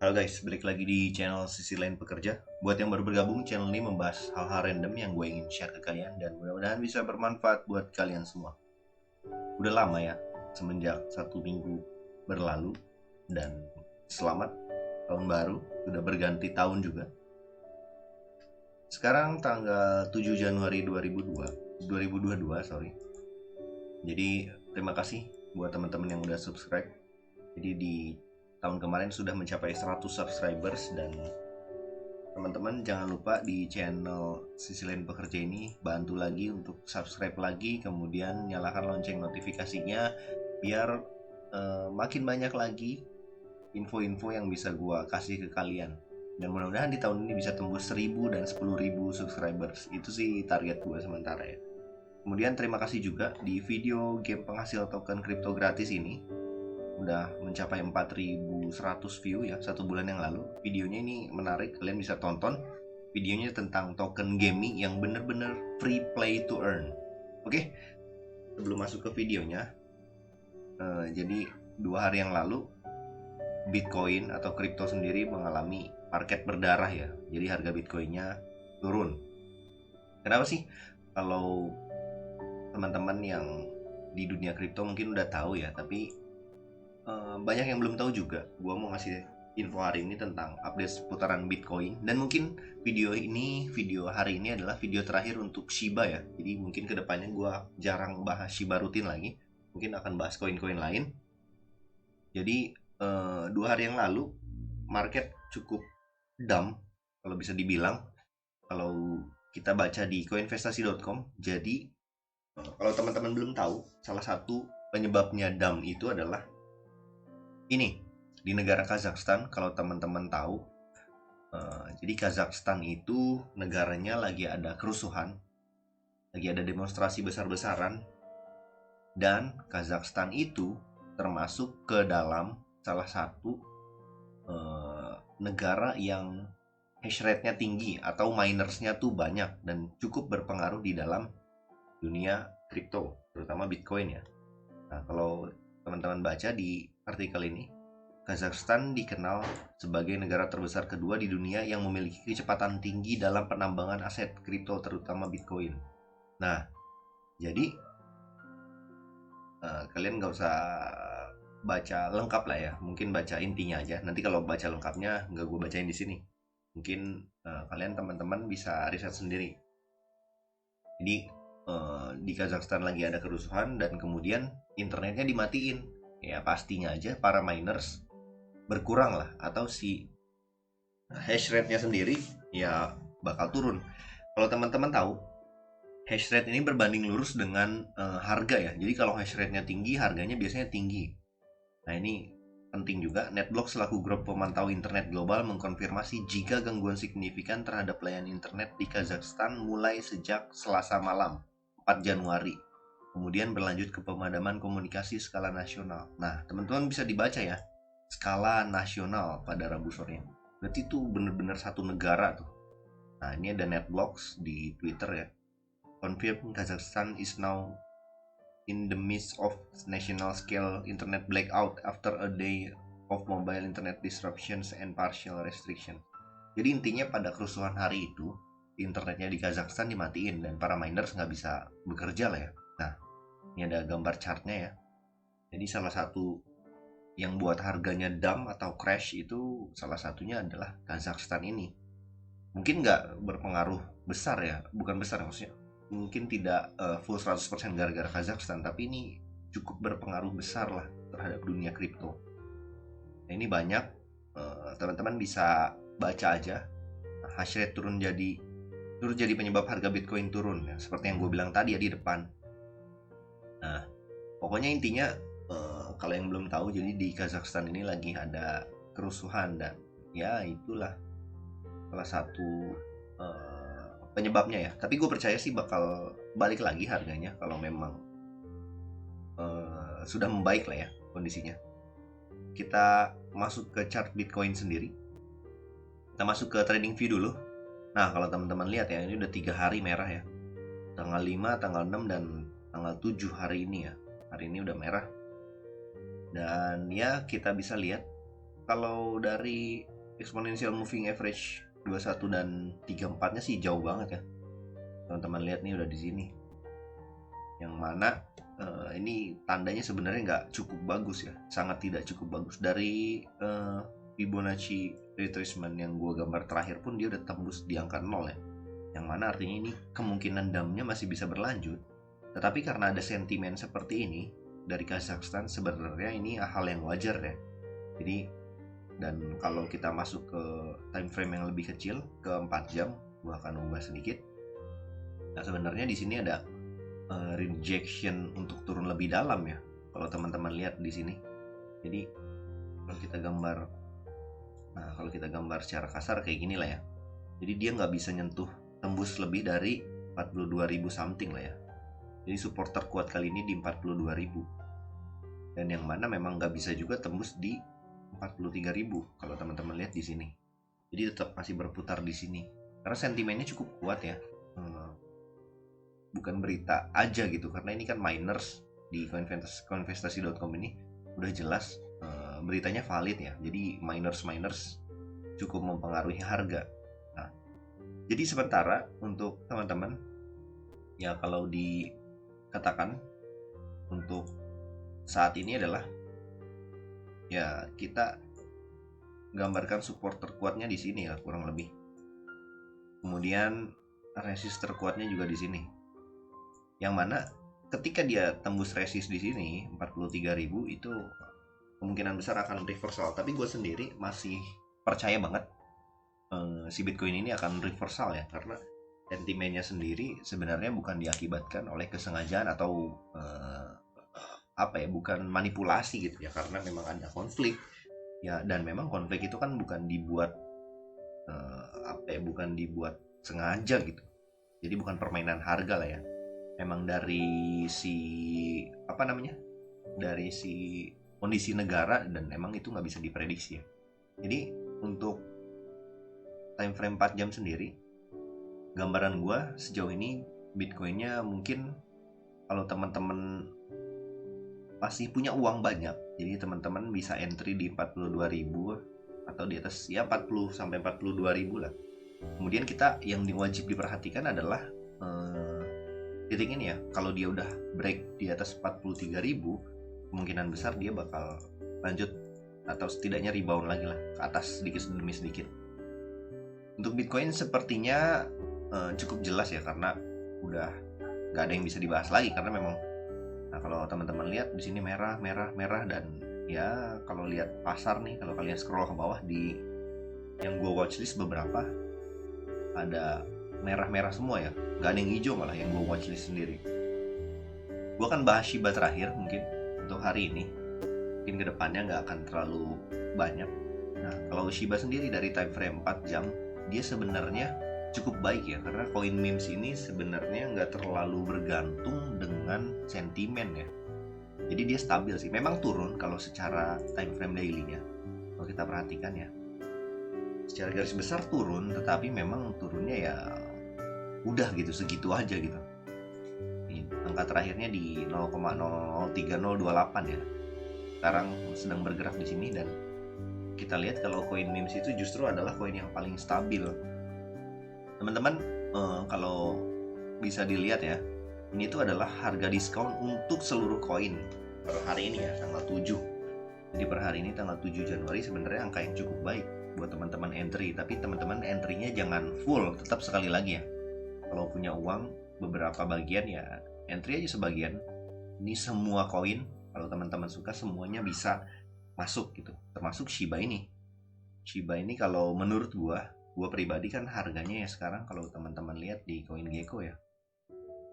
Halo guys, balik lagi di channel Sisi Lain Pekerja. Buat yang baru bergabung, channel ini membahas hal-hal random yang gue ingin share ke kalian dan mudah-mudahan bisa bermanfaat buat kalian semua. Udah lama ya, semenjak 1 minggu berlalu, dan selamat tahun baru, udah berganti tahun juga. Sekarang tanggal 7 Januari 2022, sorry. Jadi terima kasih buat teman-teman yang udah subscribe. Jadi di tahun kemarin sudah mencapai 100 subscribers, dan teman-teman jangan lupa di channel Sisi Lain Pekerja ini bantu lagi untuk subscribe lagi, kemudian nyalakan lonceng notifikasinya biar makin banyak lagi info-info yang bisa gua kasih ke kalian. Dan mudah-mudahan di tahun ini bisa tembus 1000 dan 10.000 subscribers. Itu sih target gua sementara ya. Kemudian terima kasih juga di video game penghasil token kripto gratis ini udah mencapai 4100 view ya 1 bulan yang lalu. Videonya ini menarik, kalian bisa tonton. Videonya tentang token gaming yang bener-bener free play to earn. Oke, sebelum masuk ke videonya, jadi 2 hari yang lalu Bitcoin atau kripto sendiri mengalami market berdarah ya. Jadi harga Bitcoinnya turun. Kenapa sih? Kalau teman-teman yang di dunia kripto mungkin udah tahu ya, tapi banyak yang belum tahu juga. Gua mau ngasih info hari ini tentang update seputaran Bitcoin, dan mungkin video hari ini adalah video terakhir untuk Shiba ya. Jadi mungkin kedepannya gua jarang bahas Shiba rutin lagi, mungkin akan bahas koin-koin lain. Jadi 2 hari yang lalu market cukup dump kalau bisa dibilang, kalau kita baca di koinvestasi.com. Jadi kalau teman-teman belum tahu, salah satu penyebabnya dump itu adalah ini di negara Kazakhstan. Kalau teman-teman tahu, jadi Kazakhstan itu negaranya lagi ada kerusuhan, lagi ada demonstrasi besar-besaran, dan Kazakhstan itu termasuk ke dalam salah satu negara yang hash rate-nya tinggi atau minersnya tuh banyak dan cukup berpengaruh di dalam dunia kripto, terutama Bitcoin ya. Nah, kalau teman-teman baca di artikel ini, Kazakhstan dikenal sebagai negara terbesar kedua di dunia yang memiliki kecepatan tinggi dalam penambangan aset kripto, terutama Bitcoin. Nah, jadi kalian nggak usah baca lengkap lah ya, mungkin baca intinya aja. Nanti kalau baca lengkapnya nggak gue bacain di sini. Mungkin kalian teman-teman bisa riset sendiri. Jadi di Kazakhstan lagi ada kerusuhan dan kemudian internetnya dimatiin. Ya pastinya aja para miners berkurang lah, atau si hash rate-nya sendiri ya bakal turun. Kalau teman-teman tahu, hash rate ini berbanding lurus dengan harga ya. Jadi kalau hash rate-nya tinggi, harganya biasanya tinggi. Nah, ini penting juga. NetBlocks selaku grup pemantau internet global mengkonfirmasi jika gangguan signifikan terhadap layanan internet di Kazakhstan mulai sejak Selasa malam 4 Januari. Kemudian berlanjut ke pemadaman komunikasi skala nasional. Nah, teman-teman bisa dibaca ya, skala nasional pada Rabu sore. Berarti itu benar-benar satu negara tuh. Nah, ini ada NetBlocks di Twitter ya. Confirm Kazakhstan is now in the midst of national scale internet blackout after a day of mobile internet disruptions and partial restriction. Jadi intinya pada kerusuhan hari itu, internetnya di Kazakhstan dimatiin dan para miners nggak bisa bekerja lah ya. Nah, ini ada gambar chartnya ya. Jadi salah satu yang buat harganya dump atau crash itu salah satunya adalah Kazakhstan ini. Mungkin nggak berpengaruh besar ya, bukan besar maksudnya, mungkin tidak full 100% gara-gara Kazakhstan, tapi ini cukup berpengaruh besar lah terhadap dunia kripto. Nah, ini banyak, teman-teman bisa baca aja. Hash rate turun jadi penyebab harga Bitcoin turun ya, seperti yang gue bilang tadi ya di depan. Nah, pokoknya intinya kalau yang belum tahu, jadi di Kazakhstan ini lagi ada kerusuhan, dan ya itulah salah satu penyebabnya ya. Tapi gue percaya sih bakal balik lagi harganya kalau memang sudah membaik lah ya kondisinya. Kita masuk ke chart Bitcoin sendiri. Kita masuk ke trading view dulu. Nah, kalau teman-teman lihat ya, ini udah 3 hari merah ya. Tanggal 5, tanggal 6, dan tanggal 7 hari ini ya. Hari ini udah merah. Dan ya kita bisa lihat kalau dari exponential moving average 21 dan 34 nya sih jauh banget ya. Teman-teman lihat nih udah di sini. Yang mana ini tandanya sebenarnya nggak cukup bagus ya, sangat tidak cukup bagus. Dari Fibonacci retracement yang gue gambar terakhir pun dia udah tembus di angka 0 ya, yang mana artinya ini kemungkinan damnya masih bisa berlanjut. Tetapi karena ada sentimen seperti ini dari Kazakhstan, sebenarnya ini hal yang wajar ya. Jadi, dan kalau kita masuk ke time frame yang lebih kecil, ke 4 jam, gue akan ubah sedikit. Nah, sebenarnya di sini ada rejection untuk turun lebih dalam ya, kalau teman-teman lihat di sini. Jadi kalau kita gambar secara kasar kayak gini lah ya. Jadi dia nggak bisa nyentuh tembus lebih dari 42.000 something lah ya. Jadi support terkuat kali ini di 42.000, dan yang mana memang nggak bisa juga tembus di 43.000 kalau teman-teman lihat di sini. Jadi tetap masih berputar di sini karena sentimennya cukup kuat ya. Bukan berita aja gitu, karena ini kan miners di coinvestasi.com ini udah jelas beritanya valid ya. Jadi miners cukup mempengaruhi harga. Nah, jadi sementara untuk teman-teman ya, kalau dikatakan untuk saat ini adalah ya, kita gambarkan support terkuatnya di sini ya kurang lebih. Kemudian resist terkuatnya juga di sini. Yang mana ketika dia tembus resist di sini 43.000 itu kemungkinan besar akan reversal. Tapi gue sendiri masih percaya banget si Bitcoin ini akan reversal ya, karena sentimennya sendiri sebenarnya bukan diakibatkan oleh kesengajaan atau bukan manipulasi gitu ya, karena memang ada konflik ya, dan memang konflik itu kan bukan dibuat bukan dibuat sengaja gitu. Jadi bukan permainan harga lah ya. Memang dari dari si kondisi negara, dan emang itu nggak bisa diprediksi ya. Jadi untuk time frame 4 jam sendiri, gambaran gue sejauh ini Bitcoinnya mungkin kalau teman-teman masih punya uang banyak, jadi teman-teman bisa entry di 42.000 atau di atas ya 40 sampai 42.000 lah. Kemudian kita yang wajib diperhatikan adalah titik ini ya. Kalau dia udah break di atas 43.000, kemungkinan besar dia bakal lanjut atau setidaknya rebound lagi lah ke atas sedikit demi sedikit. Untuk Bitcoin sepertinya cukup jelas ya, karena udah nggak ada yang bisa dibahas lagi, karena memang kalau teman-teman lihat di sini merah, dan ya kalau lihat pasar nih, kalau kalian scroll ke bawah di yang gue watchlist beberapa ada merah semua ya, nggak ada yang hijau malah yang gue watchlist sendiri. Gue akan bahas Shiba terakhir mungkin untuk hari ini, mungkin kedepannya nggak akan terlalu banyak. Nah, kalau Shiba sendiri dari time frame 4 jam dia sebenarnya cukup baik ya, karena koin memes ini sebenarnya nggak terlalu bergantung dengan sentimen ya. Jadi dia stabil sih, memang turun kalau secara time frame daily-nya kalau kita perhatikan ya, secara garis besar turun, tetapi memang turunnya ya udah gitu, segitu aja gitu. Ini angka terakhirnya di 0,03028 ya. Sekarang sedang bergerak di sini, dan kita lihat kalau koin memes itu justru adalah koin yang paling stabil. Teman-teman, kalau bisa dilihat ya, ini tuh adalah harga diskon untuk seluruh koin per hari ini ya, tanggal 7. Jadi per hari ini tanggal 7 Januari sebenarnya angka yang cukup baik buat teman-teman entry. Tapi teman-teman entry-nya jangan full, tetap sekali lagi ya, kalau punya uang beberapa bagian ya entry aja sebagian. Ini semua koin kalau teman-teman suka semuanya bisa masuk gitu, termasuk Shiba ini. Shiba ini kalau menurut gua pribadi kan harganya ya sekarang kalau teman-teman lihat di CoinGecko ya,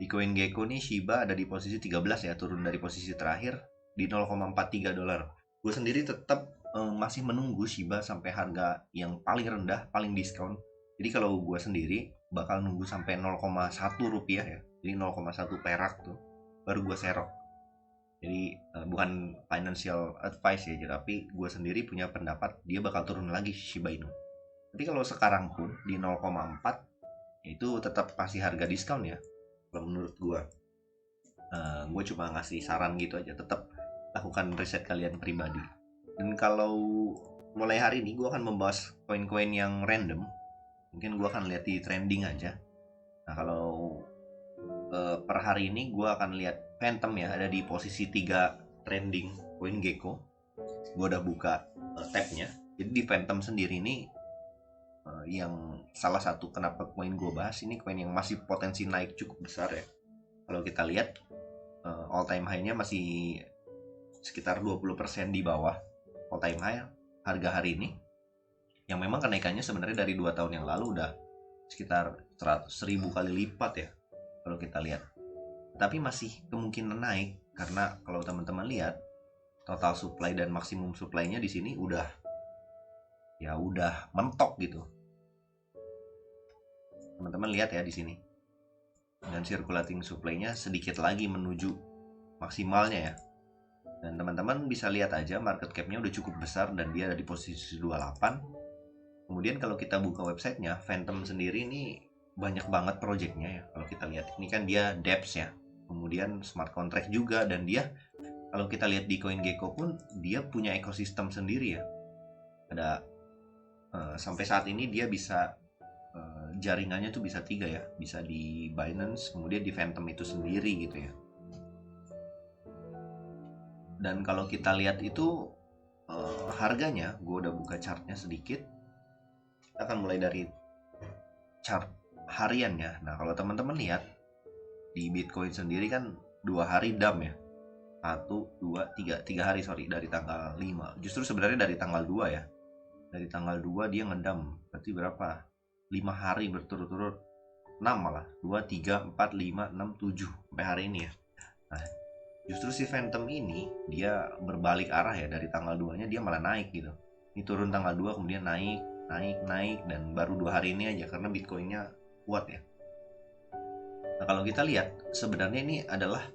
di CoinGecko nih Shiba ada di posisi 13 ya, turun dari posisi terakhir di 0,43 dolar. Gue sendiri tetap masih menunggu Shiba sampai harga yang paling rendah, paling diskon. Jadi kalau gue sendiri bakal nunggu sampai 0,1 rupiah ya, jadi 0,1 perak tuh baru gue serok. Jadi bukan financial advice ya, tapi gue sendiri punya pendapat dia bakal turun lagi Shiba Inu. Tapi kalau sekarang pun di 0,4 itu tetap pasti harga diskon ya. Kalau menurut gue cuma ngasih saran gitu aja, tetap lakukan riset kalian pribadi. Dan kalau mulai hari ini gue akan membahas koin-koin yang random. Mungkin gue akan lihat di trending aja. Nah kalau per hari ini gue akan lihat Phantom ya, ada di posisi 3 trending koin Gecko. Gue udah buka tabnya. Jadi di Phantom sendiri ini yang salah satu kenapa koin gue bahas ini koin yang masih potensi naik cukup besar ya. Kalau kita lihat all time high-nya masih sekitar 20% di bawah all time high harga hari ini, yang memang kenaikannya sebenarnya dari 2 tahun yang lalu udah sekitar 100.000 kali lipat ya kalau kita lihat. Tapi masih kemungkinan naik karena kalau teman-teman lihat total supply dan maksimum supply-nya di sini udah mentok gitu. Teman-teman lihat ya di sini. Dan circulating supply-nya sedikit lagi menuju maksimalnya ya. Dan teman-teman bisa lihat aja market cap-nya udah cukup besar dan dia ada di posisi 28. Kemudian kalau kita buka websitenya, Phantom sendiri ini banyak banget projectnya ya. Kalau kita lihat ini kan dia dApps ya, kemudian smart contract juga, dan dia kalau kita lihat di CoinGecko pun dia punya ekosistem sendiri ya. Ada sampai saat ini dia bisa jaringannya tuh bisa 3 ya, bisa di Binance, kemudian di Phantom itu sendiri gitu ya. Dan kalau kita lihat itu harganya, gue udah buka chartnya sedikit. Kita akan mulai dari chart hariannya. Nah kalau teman-teman lihat di Bitcoin sendiri kan 2 hari dump ya, 1, 2, 3 hari dari tanggal 5. Justru sebenarnya dari tanggal 2 ya, dari tanggal 2 dia ngedump, berarti berapa, 5 hari berturut-turut, 6 malah, 2, 3, 4, 5, 6, 7 sampai hari ini ya. Nah justru si Phantom ini dia berbalik arah ya, dari tanggal 2 nya dia malah naik gitu. Ini turun tanggal 2 kemudian naik, dan baru 2 hari ini aja karena Bitcoinnya kuat ya. Nah kalau kita lihat sebenarnya ini adalah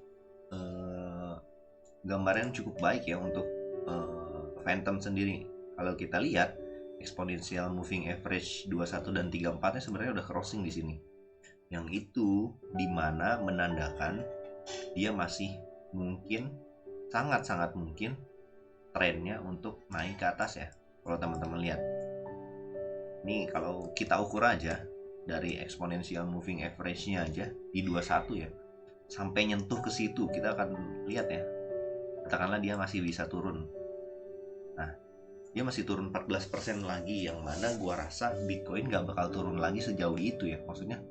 gambar yang cukup baik ya untuk Phantom sendiri. Kalau kita lihat exponential moving average 21 dan 34 nya sebenarnya udah crossing di sini. Yang itu dimana menandakan dia masih mungkin, sangat-sangat mungkin trennya untuk naik ke atas ya. Kalau teman-teman lihat ini, kalau kita ukur aja dari exponential moving average-nya aja di 21 ya, sampai nyentuh ke situ kita akan lihat ya, katakanlah dia masih bisa turun. Nah dia masih turun 14% lagi, yang mana gua rasa Bitcoin gak bakal turun lagi sejauh itu ya. Maksudnya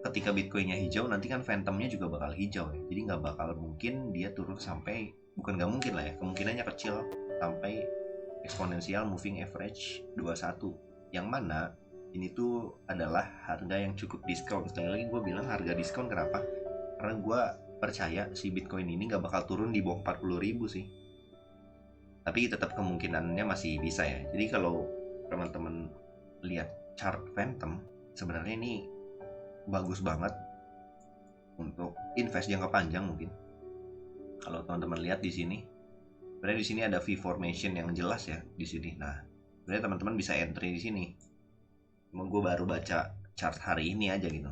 ketika Bitcoinnya hijau, nanti kan Phantomnya juga bakal hijau ya. Jadi nggak bakal mungkin dia turun sampai, bukan nggak mungkin lah ya, kemungkinannya kecil sampai exponential moving average 21. Yang mana ini tuh adalah harga yang cukup diskon. Sekali lagi gue bilang harga diskon, kenapa? Karena gue percaya si Bitcoin ini nggak bakal turun di bawah 40.000 sih. Tapi tetap kemungkinannya masih bisa ya. Jadi kalau teman-teman lihat chart Phantom, sebenarnya ini bagus banget untuk invest jangka panjang mungkin. Kalau teman-teman lihat di sini, sebenarnya di sini ada V formation yang jelas ya di sini. Nah, sebenarnya teman-teman bisa entry di sini. Cuma gue baru baca chart hari ini aja gitu.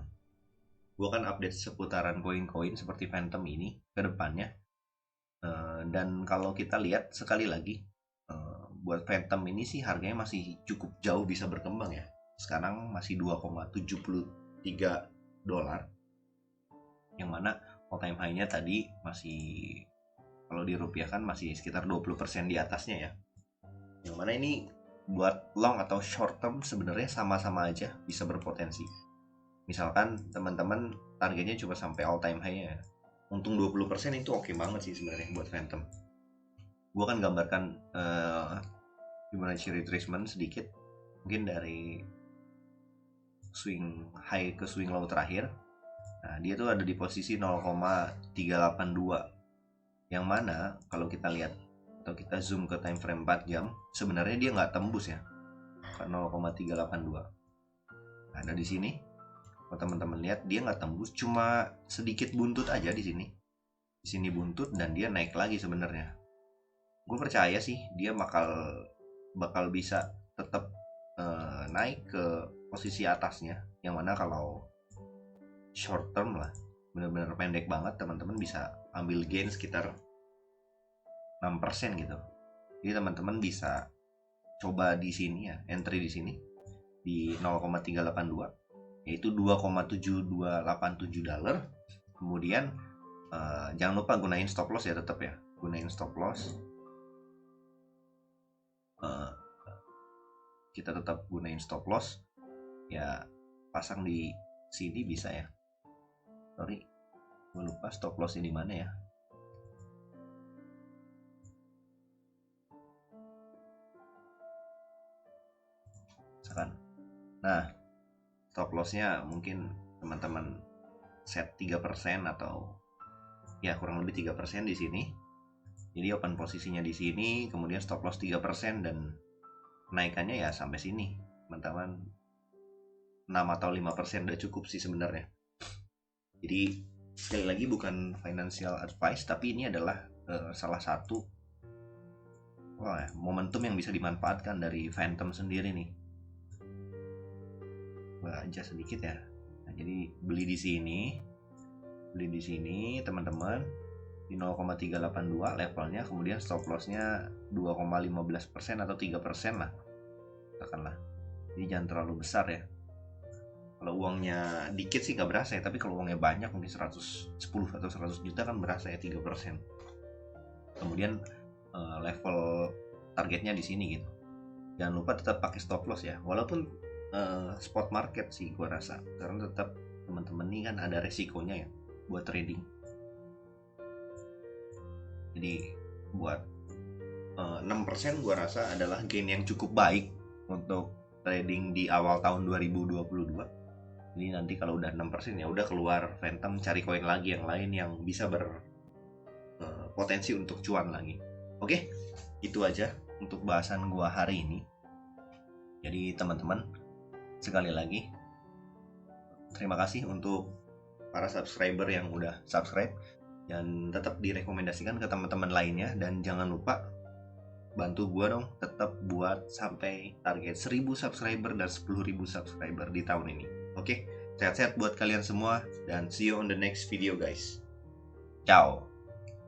Gue akan update seputaran koin-koin seperti Phantom ini ke depannya. Dan kalau kita lihat sekali lagi, buat Phantom ini sih harganya masih cukup jauh bisa berkembang ya. Sekarang masih 2,73 dolar, yang mana all time high-nya tadi masih, kalau dirupiahkan masih sekitar 20% di atasnya ya. Yang mana ini buat long atau short term sebenarnya sama-sama aja bisa berpotensi. Misalkan teman-teman targetnya cuma sampai all time high-nya, untung 20% itu oke banget sih sebenarnya buat Phantom. Gue akan gambarkan Fibonacci retracement sedikit, mungkin dari swing high ke swing low terakhir. Nah dia tuh ada di posisi 0,382, yang mana kalau kita lihat atau kita zoom ke time frame 4 jam, sebenarnya dia nggak tembus ya ke 0,382. Nah ada di sini, kalau teman-teman lihat dia nggak tembus, cuma sedikit buntut aja di sini. Di sini buntut dan dia naik lagi sebenarnya. Gue percaya sih dia bakal bisa tetap naik ke posisi atasnya, yang mana kalau short term lah, benar-benar pendek banget, teman-teman bisa ambil gain sekitar 6% gitu. Jadi teman-teman bisa coba di sini ya, entry di sini di 0,382 yaitu $2,7287. Kemudian jangan lupa gunain stop loss ya, tetap ya, gunain stop loss. Kita tetap gunain stop loss ya, pasang di sini bisa ya. Sorry, gue lupa stop lossnya di mana ya. Nah, stop lossnya mungkin teman-teman set 3% atau ya kurang lebih 3% di sini. Jadi open posisinya di sini, kemudian stop loss 3% dan kenaikannya ya sampai sini. Teman-teman 6 atau 5% udah cukup sih sebenarnya. Jadi sekali lagi bukan financial advice, tapi ini adalah salah satu momentum yang bisa dimanfaatkan dari Phantom sendiri nih. Aja sedikit ya. Nah, jadi beli di sini teman-teman di 0,382 levelnya, kemudian stop lossnya 2,15% atau 3% lah katakanlah. Jadi jangan terlalu besar ya. Kalau uangnya dikit sih nggak berasa ya, tapi kalau uangnya banyak mungkin 110 atau 100 juta kan berasa ya 3%. Kemudian level targetnya di sini gitu. Jangan lupa tetap pakai stop loss ya, walaupun spot market sih gua rasa, karena tetap teman-teman nih kan ada resikonya ya buat trading. Jadi buat 6% gua rasa adalah gain yang cukup baik untuk trading di awal tahun 2022. Jadi nanti kalau udah 6% ya udah keluar Phantom, cari koin lagi yang lain yang bisa berpotensi untuk cuan lagi. Oke, itu aja untuk bahasan gua hari ini. Jadi teman-teman, sekali lagi terima kasih untuk para subscriber yang udah subscribe, dan tetap direkomendasikan ke teman-teman lainnya, dan jangan lupa bantu gua dong tetap buat sampai target 1000 subscriber dan 10.000 subscriber di tahun ini. Oke, sehat-sehat buat kalian semua dan see you on the next video guys. Ciao.